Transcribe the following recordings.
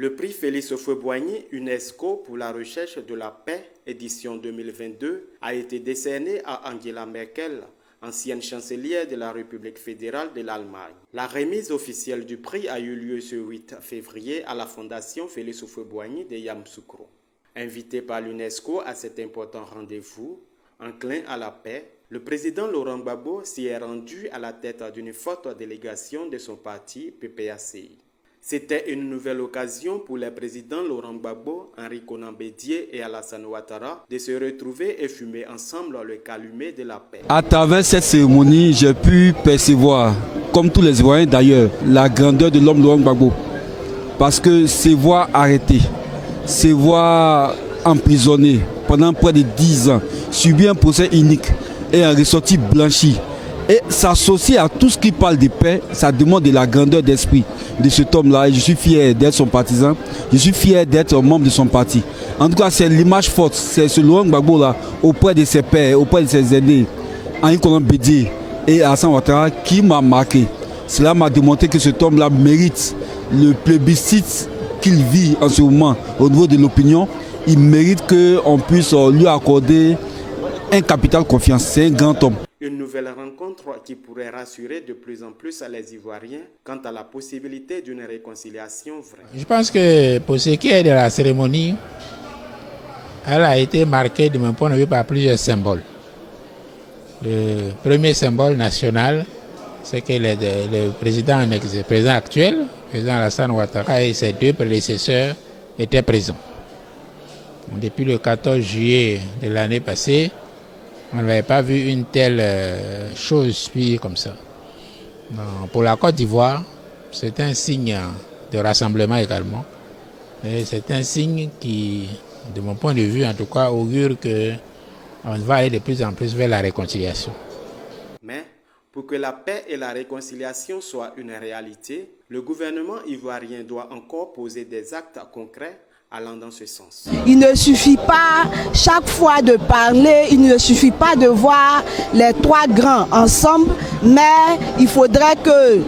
Le prix Félix Houphouët-Boigny UNESCO pour la recherche de la paix, édition 2022, a été décerné à Angela Merkel, ancienne chancelière de la République fédérale de l'Allemagne. La remise officielle du prix a eu lieu ce 8 février à la Fondation Félix Houphouët-Boigny de Yamoussoukro. Invité par l'UNESCO à cet important rendez-vous, enclin à la paix, le président Laurent Gbagbo s'y est rendu à la tête d'une forte délégation de son parti PPACI. C'était une nouvelle occasion pour les présidents Laurent Gbagbo, Henri Konan Bédié et Alassane Ouattara de se retrouver et fumer ensemble le calumet de la paix. À travers cette cérémonie, j'ai pu percevoir, comme tous les Ivoiriens d'ailleurs, la grandeur de l'homme Laurent Gbagbo. Parce que se voir arrêté, se voir emprisonné pendant près de 10 ans, subir un procès unique et un ressorti blanchi, et s'associer à tout ce qui parle de paix, ça demande de la grandeur d'esprit de cet homme-là. Et je suis fier d'être son partisan, je suis fier d'être membre de son parti. En tout cas, c'est l'image forte, c'est ce Laurent Gbagbo-là, auprès de ses pairs, auprès de ses aînés, Henri Konan Bédié et Alassane Ouattara, qui m'a marqué. Cela m'a démontré que cet homme-là mérite le plébiscite qu'il vit en ce moment au niveau de l'opinion. Il mérite qu'on puisse lui accorder un capital confiance. C'est un grand homme. Une nouvelle rencontre qui pourrait rassurer de plus en plus les Ivoiriens quant à la possibilité d'une réconciliation vraie. Je pense que pour ce qui est de la cérémonie, elle a été marquée de mon point de vue par plusieurs symboles. Le premier symbole national, c'est que le président actuel, le président Alassane Ouattara et ses deux prédécesseurs étaient présents. Depuis le 14 juillet de l'année passée, on n'avait pas vu une telle chose puis comme ça. Non, pour la Côte d'Ivoire, c'est un signe de rassemblement également. Et c'est un signe qui, de mon point de vue en tout cas, augure qu'on va aller de plus en plus vers la réconciliation. Mais pour que la paix et la réconciliation soient une réalité, le gouvernement ivoirien doit encore poser des actes concrets allant dans ce sens. Il ne suffit pas chaque fois de parler, il ne suffit pas de voir les trois grands ensemble, mais il faudrait que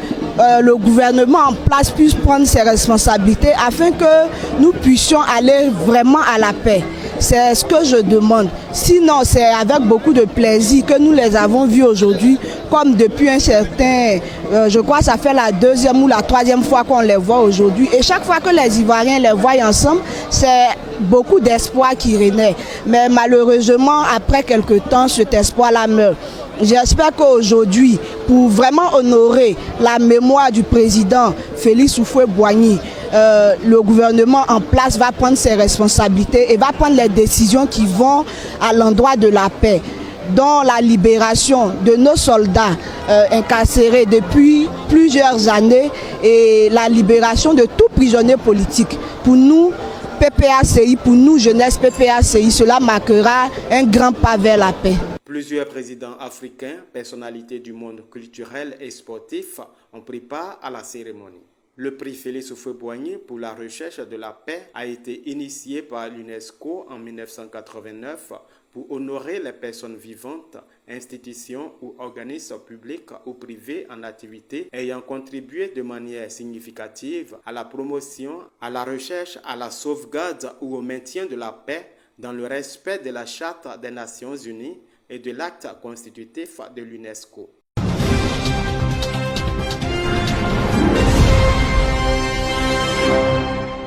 le gouvernement en place puisse prendre ses responsabilités afin que nous puissions aller vraiment à la paix. C'est ce que je demande. Sinon, c'est avec beaucoup de plaisir que nous les avons vus aujourd'hui, comme depuis un certain, je crois que ça fait la deuxième ou la troisième fois qu'on les voit aujourd'hui. Et chaque fois que les Ivoiriens les voient ensemble, c'est beaucoup d'espoir qui renaît. Mais malheureusement, après quelque temps, cet espoir-là meurt. J'espère qu'aujourd'hui, pour vraiment honorer la mémoire du président Félix Houphouët-Boigny, le gouvernement en place va prendre ses responsabilités et va prendre les décisions qui vont à l'endroit de la paix, dont la libération de nos soldats incarcérés depuis plusieurs années et la libération de tout prisonnier politique. Pour nous, PPACI, pour nous, jeunesse PPACI, cela marquera un grand pas vers la paix. Plusieurs présidents africains, personnalités du monde culturel et sportif, ont pris part à la cérémonie. Le prix Félix Houphouët-Boigny pour la recherche de la paix a été initié par l'UNESCO en 1989 pour honorer les personnes vivantes, institutions ou organismes publics ou privés en activité ayant contribué de manière significative à la promotion, à la recherche, à la sauvegarde ou au maintien de la paix dans le respect de la Charte des Nations Unies et de l'acte constitutif de l'UNESCO.